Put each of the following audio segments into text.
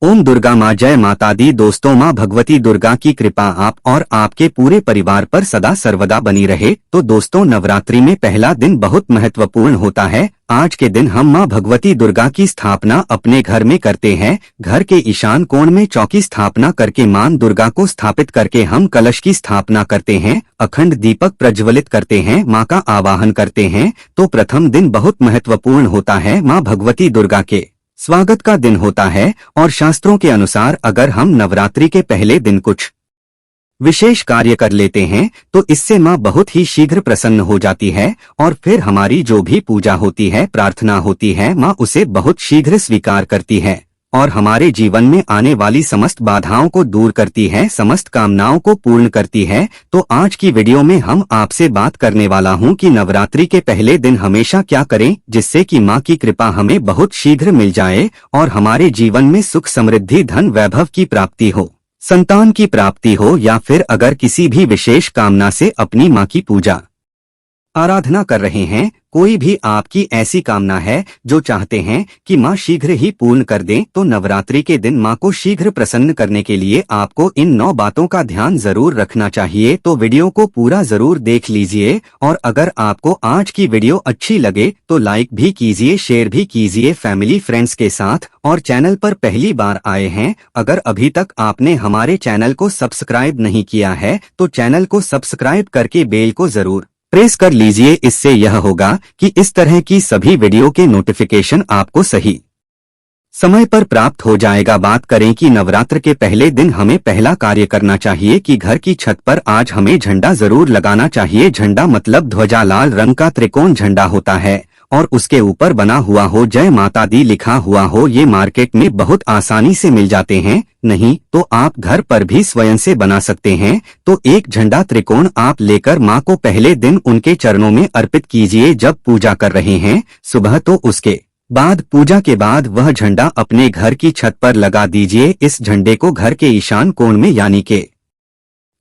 ओम दुर्गा माँ जय माता दी। दोस्तों, माँ भगवती दुर्गा की कृपा आप और आपके पूरे परिवार पर सदा सर्वदा बनी रहे। तो दोस्तों, नवरात्रि में पहला दिन बहुत महत्वपूर्ण होता है। आज के दिन हम माँ भगवती दुर्गा की स्थापना अपने घर में करते हैं। घर के ईशान कोण में चौकी स्थापना करके माँ दुर्गा को स्थापित करके हम कलश की स्थापना करते हैं, अखंड दीपक प्रज्वलित करते हैं, माँ का आवाहन करते हैं। तो प्रथम दिन बहुत महत्वपूर्ण होता है, माँ भगवती दुर्गा के स्वागत का दिन होता है। और शास्त्रों के अनुसार अगर हम नवरात्रि के पहले दिन कुछ विशेष कार्य कर लेते हैं तो इससे माँ बहुत ही शीघ्र प्रसन्न हो जाती है और फिर हमारी जो भी पूजा होती है, प्रार्थना होती है, माँ उसे बहुत शीघ्र स्वीकार करती है और हमारे जीवन में आने वाली समस्त बाधाओं को दूर करती है, समस्त कामनाओं को पूर्ण करती है। तो आज की वीडियो में हम आपसे बात करने वाला हूं कि नवरात्रि के पहले दिन हमेशा क्या करें जिससे कि माँ की कृपा हमें बहुत शीघ्र मिल जाए और हमारे जीवन में सुख, समृद्धि, धन, वैभव की प्राप्ति हो, संतान की प्राप्ति हो, या फिर अगर किसी भी विशेष कामना से अपनी माँ की पूजा आराधना कर रहे हैं, कोई भी आपकी ऐसी कामना है जो चाहते हैं कि माँ शीघ्र ही पूर्ण कर दें, तो नवरात्रि के दिन माँ को शीघ्र प्रसन्न करने के लिए आपको इन 9 बातों का ध्यान जरूर रखना चाहिए। तो वीडियो को पूरा जरूर देख लीजिए और अगर आपको आज की वीडियो अच्छी लगे तो लाइक भी कीजिए, शेयर भी कीजिए फैमिली फ्रेंड्स के साथ। और चैनल पर पहली बार आए हैं, अगर अभी तक आपने हमारे चैनल को सब्सक्राइब नहीं किया है तो चैनल को सब्सक्राइब करके बेल को जरूर प्रेस कर लीजिए। इससे यह होगा कि इस तरह की सभी वीडियो के नोटिफिकेशन आपको सही समय पर प्राप्त हो जाएगा। बात करें कि नवरात्र के पहले दिन हमें पहला कार्य करना चाहिए कि घर की छत पर आज हमें झंडा जरूर लगाना चाहिए। झंडा मतलब ध्वजा, लाल रंग का त्रिकोण झंडा होता है और उसके ऊपर बना हुआ हो जय माता दी लिखा हुआ हो। ये मार्केट में बहुत आसानी से मिल जाते हैं, नहीं तो आप घर पर भी स्वयं से बना सकते हैं। तो एक झंडा त्रिकोण आप लेकर माँ को पहले दिन उनके चरणों में अर्पित कीजिए जब पूजा कर रहे हैं सुबह। तो उसके बाद पूजा के बाद वह झंडा अपने घर की छत पर लगा दीजिए। इस झंडे को घर के ईशान कोण में यानी के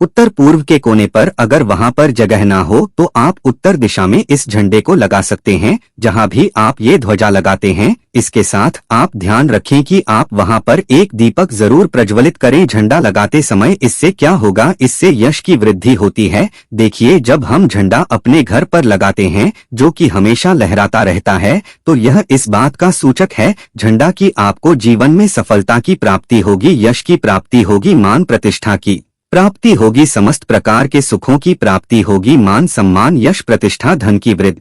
उत्तर पूर्व के कोने पर, अगर वहां पर जगह ना हो तो आप उत्तर दिशा में इस झंडे को लगा सकते हैं, जहां भी आप ये ध्वजा लगाते हैं। इसके साथ आप ध्यान रखें कि आप वहां पर एक दीपक जरूर प्रज्वलित करें झंडा लगाते समय। इससे क्या होगा, इससे यश की वृद्धि होती है। देखिए, जब हम झंडा अपने घर पर लगाते हैं जो कि हमेशा लहराता रहता है, तो यह इस बात का सूचक है झंडा की आपको जीवन में सफलता की प्राप्ति होगी, यश की प्राप्ति होगी, मान प्रतिष्ठा की प्राप्ति होगी, समस्त प्रकार के सुखों की प्राप्ति होगी, मान सम्मान, यश, प्रतिष्ठा, धन की वृद्धि,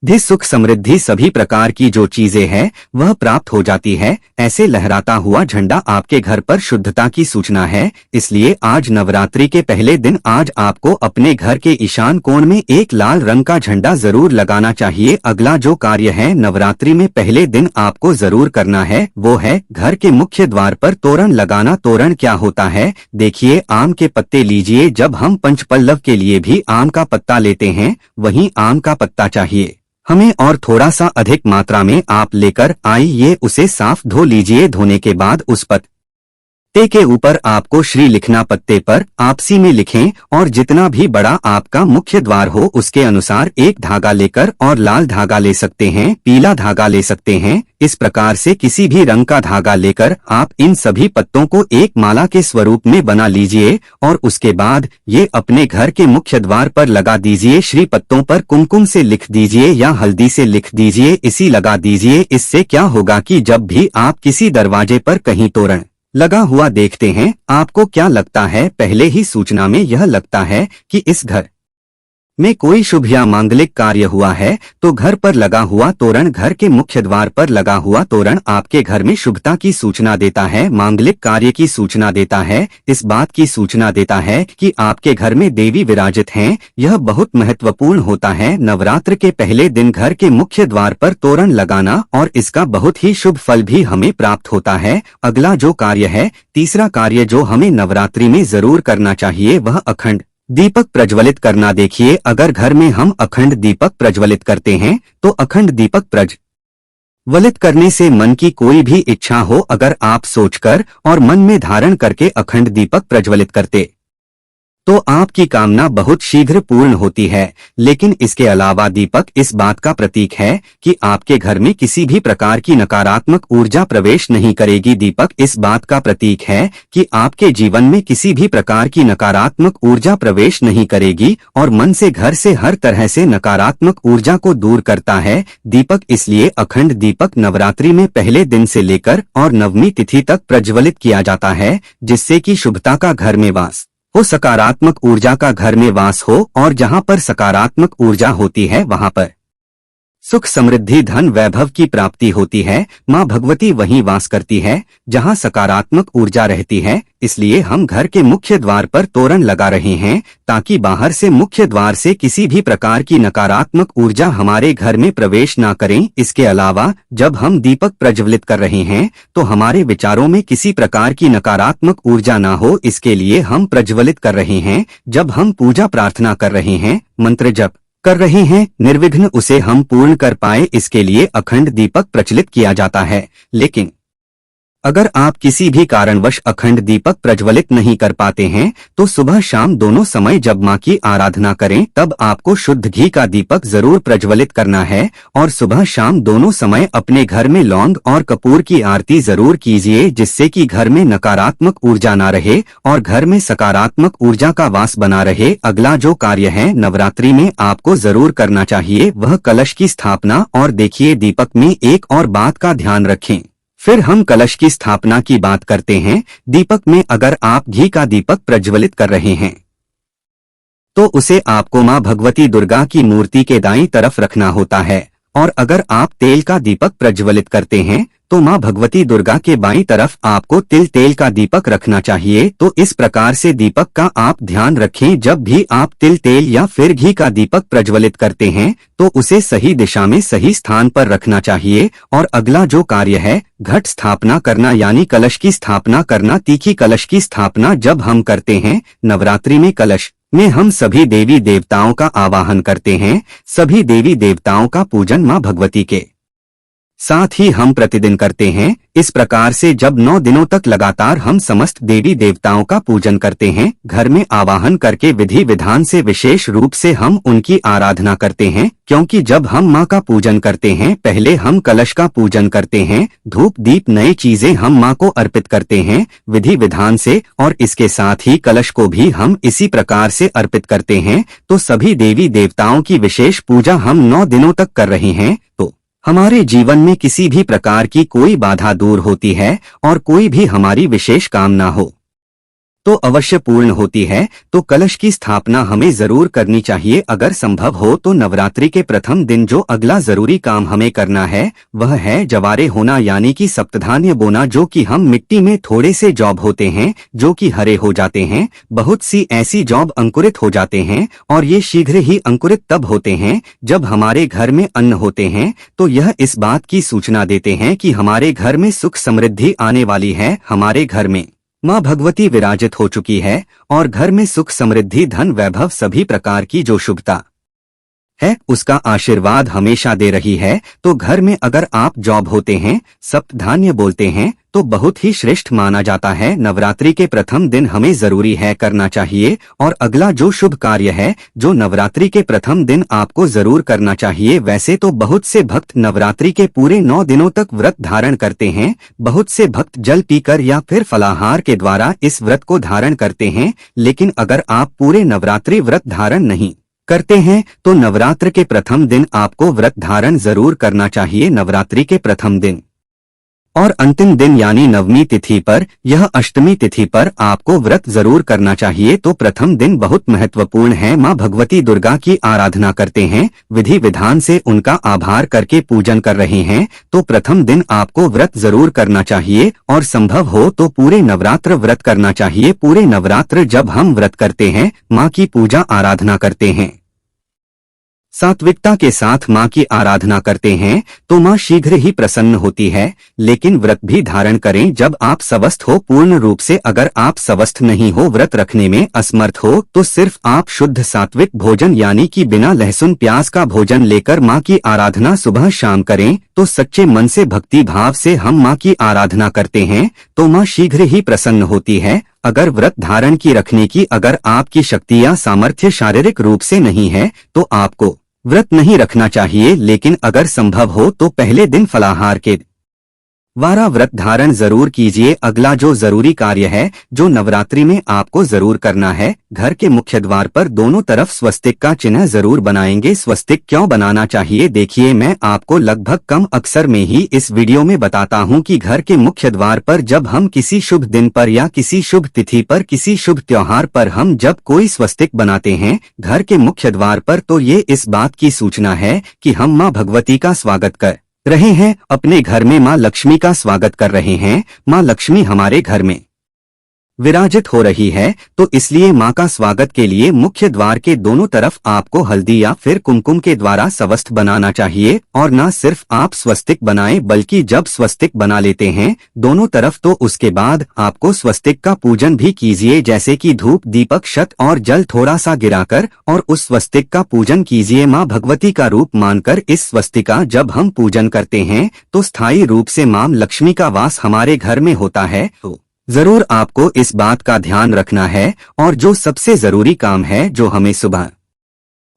सुख, समृद्धि, सभी प्रकार की जो चीजें हैं वह प्राप्त हो जाती है। ऐसे लहराता हुआ झंडा आपके घर पर शुद्धता की सूचना है। इसलिए आज नवरात्रि के पहले दिन आज आपको अपने घर के ईशान कोण में एक लाल रंग का झंडा जरूर लगाना चाहिए। अगला जो कार्य है नवरात्रि में पहले दिन आपको जरूर करना है वो है घर के मुख्य द्वार पर तोरण लगाना। तोरण क्या होता है, देखिए, आम के पत्ते लीजिए। जब हम पंचपल्लव के लिए भी आम का पत्ता लेते हैं, वहीं आम का पत्ता चाहिए हमें और थोड़ा सा अधिक मात्रा में आप लेकर आइए। उसे साफ धो लीजिए। धोने के बाद उस पत्ते के ऊपर आपको श्री लिखना, पत्ते पर आपसी में लिखें और जितना भी बड़ा आपका मुख्य द्वार हो उसके अनुसार एक धागा लेकर, और लाल धागा ले सकते हैं, पीला धागा ले सकते हैं, इस प्रकार से किसी भी रंग का धागा लेकर आप इन सभी पत्तों को एक माला के स्वरूप में बना लीजिए और उसके बाद ये अपने घर के मुख्य द्वार पर लगा दीजिए। श्री पत्तों पर कुमकुम से लिख दीजिए या हल्दी से लिख दीजिए, इसी लगा दीजिए। इससे क्या होगा कि जब भी आप किसी दरवाजे पर कहीं तोरण लगा हुआ देखते हैं, आपको क्या लगता है, पहले ही सूचना में यह लगता है कि इस घर में कोई शुभ या मांगलिक कार्य हुआ है। तो घर पर लगा हुआ तोरण, घर के मुख्य द्वार पर लगा हुआ तोरण आपके घर में शुभता की सूचना देता है, मांगलिक कार्य की सूचना देता है, इस बात की सूचना देता है कि आपके घर में देवी विराजित हैं। यह बहुत महत्वपूर्ण होता है नवरात्र के पहले दिन घर के मुख्य द्वार पर तोरण लगाना और इसका बहुत ही शुभ फल भी हमें प्राप्त होता है। अगला जो कार्य है, तीसरा कार्य जो हमें नवरात्रि में जरूर करना चाहिए वह अखंड दीपक प्रज्वलित करना। देखिए, अगर घर में हम अखंड दीपक प्रज्वलित करते हैं तो अखंड दीपक प्रज्वलित करने से मन की कोई भी इच्छा हो, अगर आप सोचकर और मन में धारण करके अखंड दीपक प्रज्वलित करते तो आपकी कामना बहुत शीघ्र पूर्ण होती है। लेकिन इसके अलावा दीपक इस बात का प्रतीक है कि आपके घर में किसी भी प्रकार की नकारात्मक ऊर्जा प्रवेश नहीं करेगी। दीपक इस बात का प्रतीक है कि आपके जीवन में किसी भी प्रकार की नकारात्मक ऊर्जा प्रवेश नहीं करेगी और मन से, घर से, हर तरह से नकारात्मक ऊर्जा को दूर करता है। दीपक इसलिए अखंड दीपक नवरात्रि में पहले दिन से लेकर और नवमी तिथि तक प्रज्वलित किया जाता है, जिससे कि शुभता का घर में वास हो, सकारात्मक ऊर्जा का घर में वास हो, और जहां पर सकारात्मक ऊर्जा होती है वहां पर सुख, समृद्धि, धन, वैभव की प्राप्ति होती है। मां भगवती वहीं वास करती है जहां सकारात्मक ऊर्जा रहती है। इसलिए हम घर के मुख्य द्वार पर तोरण लगा रहे हैं ताकि बाहर से मुख्य द्वार से किसी भी प्रकार की नकारात्मक ऊर्जा हमारे घर में प्रवेश ना करें। इसके अलावा जब हम दीपक प्रज्वलित कर रहे हैं तो हमारे विचारों में किसी प्रकार की नकारात्मक ऊर्जा ना हो, इसके लिए हम प्रज्वलित कर रहे हैं। जब हम पूजा प्रार्थना कर रहे हैं, मंत्र जप कर रहे हैं, निर्विघ्न उसे हम पूर्ण कर पाए, इसके लिए अखंड दीपक प्रज्वलित किया जाता है। लेकिन अगर आप किसी भी कारणवश अखंड दीपक प्रज्वलित नहीं कर पाते हैं तो सुबह शाम दोनों समय जब मां की आराधना करें तब आपको शुद्ध घी का दीपक जरूर प्रज्वलित करना है। और सुबह शाम दोनों समय अपने घर में लौंग और कपूर की आरती जरूर कीजिए, जिससे कि घर में नकारात्मक ऊर्जा ना रहे और घर में सकारात्मक ऊर्जा का वास बना रहे। अगला जो कार्य है नवरात्रि में आपको जरूर करना चाहिए वह कलश की स्थापना। और देखिए, दीपक में एक और बात का ध्यान रखें। फिर हम कलश की स्थापना की बात करते हैं। दीपक में अगर आप घी का दीपक प्रज्वलित कर रहे हैं तो उसे आपको मां भगवती दुर्गा की मूर्ति के दाईं तरफ रखना होता है, और अगर आप तेल का दीपक प्रज्वलित करते हैं तो मां भगवती दुर्गा के बाईं तरफ आपको तिल तेल का दीपक रखना चाहिए। तो इस प्रकार से दीपक का आप ध्यान रखें। जब भी आप तिल तेल या फिर घी का दीपक प्रज्वलित करते हैं तो उसे सही दिशा में, सही स्थान पर रखना चाहिए। और अगला जो कार्य है घट स्थापना करना, यानी कलश की स्थापना करना। तीखी कलश की स्थापना जब हम करते हैं नवरात्रि में, कलश में हम सभी देवी देवताओं का आवाहन करते हैं। सभी देवी देवताओं का पूजन मां भगवती के साथ ही हम प्रतिदिन करते हैं। इस प्रकार से जब 9 दिनों तक लगातार हम समस्त देवी देवताओं का पूजन करते हैं, घर में आवाहन करके विधि विधान से विशेष रूप से हम उनकी आराधना करते हैं। क्योंकि जब हम मां का पूजन करते हैं पहले हम कलश का पूजन करते हैं, धूप दीप नई चीजें हम मां को अर्पित करते हैं विधि विधान से, और इसके साथ ही कलश को भी हम इसी प्रकार से अर्पित करते हैं। तो सभी देवी देवताओं की विशेष पूजा हम 9 दिनों तक कर रहे हैं, तो हमारे जीवन में किसी भी प्रकार की कोई बाधा दूर होती है और कोई भी हमारी विशेष कामना हो तो अवश्य पूर्ण होती है। तो कलश की स्थापना हमें जरूर करनी चाहिए। अगर संभव हो तो नवरात्रि के प्रथम दिन जो अगला जरूरी काम हमें करना है वह है जवारे होना, यानी कि सप्तधान्य बोना, जो कि हम मिट्टी में थोड़े से जॉब होते हैं जो कि हरे हो जाते हैं। बहुत सी ऐसी जॉब अंकुरित हो जाते हैं और ये शीघ्र ही अंकुरित तब होते हैं जब हमारे घर में अन्न होते हैं। तो यह इस बात की सूचना देते हैं कि हमारे घर में सुख समृद्धि आने वाली है, हमारे घर में मां भगवती विराजित हो चुकी है और घर में सुख समृद्धि धन वैभव सभी प्रकार की जो शुभता है उसका आशीर्वाद हमेशा दे रही है। तो घर में अगर आप जॉब होते हैं, सप्तधान्य बोलते हैं तो बहुत ही श्रेष्ठ माना जाता है। नवरात्रि के प्रथम दिन हमें जरूरी है करना चाहिए। और अगला जो शुभ कार्य है जो नवरात्रि के प्रथम दिन आपको जरूर करना चाहिए, वैसे तो बहुत से भक्त नवरात्रि के पूरे 9 दिनों तक व्रत धारण करते हैं। बहुत से भक्त जल पीकर या फिर फलाहार के द्वारा इस व्रत को धारण करते हैं। लेकिन अगर आप पूरे नवरात्रि व्रत धारण नहीं करते हैं तो नवरात्र के प्रथम दिन आपको व्रत धारण जरूर करना चाहिए। नवरात्रि के प्रथम दिन और अंतिम दिन यानी नवमी तिथि पर, यह अष्टमी तिथि पर आपको व्रत जरूर करना चाहिए। तो प्रथम दिन बहुत महत्वपूर्ण है। मां भगवती दुर्गा की आराधना करते हैं, विधि विधान से उनका आभार करके पूजन कर रहे हैं, तो प्रथम दिन आपको व्रत जरूर करना चाहिए और संभव हो तो पूरे नवरात्र व्रत करना चाहिए। पूरे नवरात्र जब हम व्रत करते हैं, मां की पूजा आराधना करते हैं, सात्विकता के साथ मां की आराधना करते हैं तो मां शीघ्र ही प्रसन्न होती है। लेकिन व्रत भी धारण करें जब आप स्वस्थ हो पूर्ण रूप से। अगर आप स्वस्थ नहीं हो, व्रत रखने में असमर्थ हो, तो सिर्फ आप शुद्ध सात्विक भोजन यानी कि बिना लहसुन प्याज का भोजन लेकर मां की आराधना सुबह शाम करें। तो सच्चे मन से भक्ति भाव से हम माँ की आराधना करते हैं तो माँ शीघ्र ही प्रसन्न होती है। अगर व्रत धारण की रखने की अगर आपकी शक्ति या सामर्थ्य शारीरिक रूप से नहीं है तो आपको व्रत नहीं रखना चाहिए, लेकिन अगर संभव हो तो पहले दिन फलाहार के द्वारा व्रत धारण जरूर कीजिए। अगला जो जरूरी कार्य है जो नवरात्रि में आपको जरूर करना है, घर के मुख्य द्वार पर दोनों तरफ स्वस्तिक का चिन्ह जरूर बनाएंगे। स्वस्तिक क्यों बनाना चाहिए, देखिए मैं आपको लगभग कम अक्सर में ही इस वीडियो में बताता हूं कि घर के मुख्य द्वार पर जब हम किसी शुभ दिन पर या किसी शुभ तिथि पर किसी शुभ त्योहार पर हम जब कोई स्वस्तिक बनाते हैं घर के मुख्य द्वार पर, तो ये इस बात की सूचना है कि हम माँ भगवती का स्वागत कर रहे हैं, अपने घर में माँ लक्ष्मी का स्वागत कर रहे हैं। माँ लक्ष्मी हमारे घर में विराजित हो रही है, तो इसलिए माँ का स्वागत के लिए मुख्य द्वार के दोनों तरफ आपको हल्दी या फिर कुमकुम के द्वारा स्वस्तिक बनाना चाहिए। और न सिर्फ आप स्वस्तिक बनाएं बल्कि जब स्वस्तिक बना लेते हैं दोनों तरफ तो उसके बाद आपको स्वस्तिक का पूजन भी कीजिए, जैसे कि धूप दीपक शत और जल थोड़ा सा गिराकर और उस स्वस्तिक का पूजन कीजिए। माँ भगवती का रूप मानकर इस स्वस्तिका जब हम पूजन करते हैं तो स्थायी रूप से माँ लक्ष्मी का वास हमारे घर में होता है। तो जरूर आपको इस बात का ध्यान रखना है। और जो सबसे जरूरी काम है जो हमें सुबह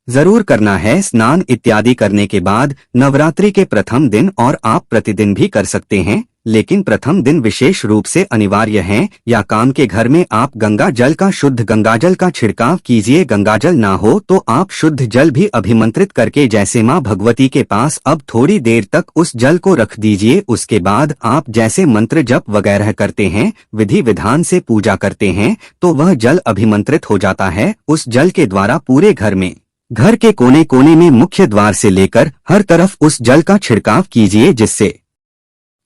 जरूर करना है, स्नान इत्यादि करने के बाद नवरात्रि के प्रथम दिन, और आप प्रतिदिन भी कर सकते हैं लेकिन प्रथम दिन विशेष रूप से अनिवार्य है, या काम के घर में आप गंगा जल का शुद्ध गंगाजल का छिड़काव कीजिए। गंगाजल ना हो तो आप शुद्ध जल भी अभिमंत्रित करके जैसे माँ भगवती के पास अब थोड़ी देर तक उस जल को रख दीजिए। उसके बाद आप जैसे मंत्र जप वगैरह करते हैं, विधि विधान से पूजा करते हैं, तो वह जल अभिमंत्रित हो जाता है। उस जल के द्वारा पूरे घर में घर के कोने कोने में मुख्य द्वार से लेकर हर तरफ उस जल का छिड़काव कीजिए, जिससे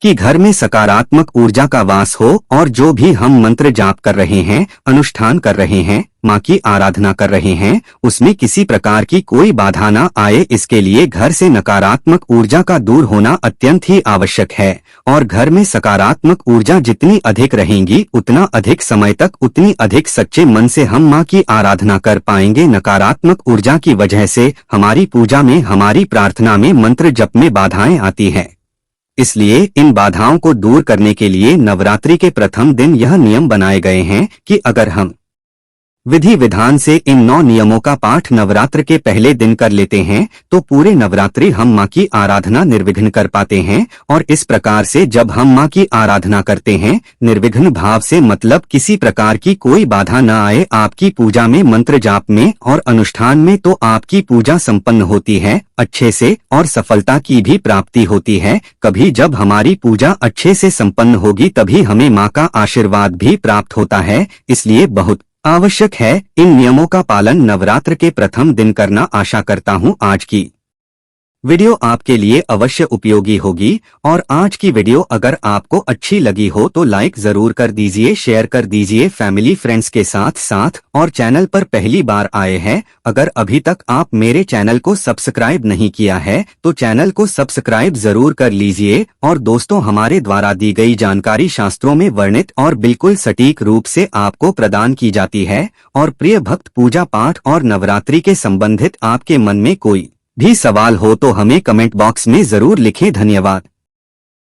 कि घर में सकारात्मक ऊर्जा का वास हो। और जो भी हम मंत्र जाप कर रहे हैं, अनुष्ठान कर रहे हैं, माँ की आराधना कर रहे हैं, उसमें किसी प्रकार की कोई बाधा न आए, इसके लिए घर से नकारात्मक ऊर्जा का दूर होना अत्यंत ही आवश्यक है। और घर में सकारात्मक ऊर्जा जितनी अधिक रहेंगी उतना अधिक समय तक उतनी अधिक सच्चे मन से हम माँ की आराधना कर पाएंगे। नकारात्मक ऊर्जा की वजह से हमारी पूजा में, हमारी प्रार्थना में, मंत्र जप में बाधाएं आती है। इसलिए इन बाधाओं को दूर करने के लिए नवरात्रि के प्रथम दिन यह नियम बनाए गए हैं कि अगर हम विधि विधान से इन 9 नियमों का पाठ नवरात्र के पहले दिन कर लेते हैं तो पूरे नवरात्रि हम माँ की आराधना निर्विघ्न कर पाते हैं। और इस प्रकार से जब हम माँ की आराधना करते हैं निर्विघ्न भाव से, मतलब किसी प्रकार की कोई बाधा न आए आपकी पूजा में, मंत्र जाप में और अनुष्ठान में, तो आपकी पूजा संपन्न होती है अच्छे से और सफलता की भी प्राप्ति होती है। कभी जब हमारी पूजा अच्छे से संपन्न होगी तभी हमें माँ का आशीर्वाद भी प्राप्त होता है। इसलिए बहुत आवश्यक है इन नियमों का पालन नवरात्र के प्रथम दिन करना। आशा करता हूँ आज की वीडियो आपके लिए अवश्य उपयोगी होगी। और आज की वीडियो अगर आपको अच्छी लगी हो तो लाइक जरूर कर दीजिए, शेयर कर दीजिए फैमिली फ्रेंड्स के साथ। और चैनल पर पहली बार आए हैं, अगर अभी तक आप मेरे चैनल को सब्सक्राइब नहीं किया है तो चैनल को सब्सक्राइब जरूर कर लीजिए। और दोस्तों, हमारे द्वारा दी गई जानकारी शास्त्रों में वर्णित और बिल्कुल सटीक रूप से आपको प्रदान की जाती है। और प्रिय भक्त, पूजा पाठ और नवरात्रि के संबंधित आपके मन में कोई भी सवाल हो तो हमें कमेंट बॉक्स में जरूर लिखें। धन्यवाद।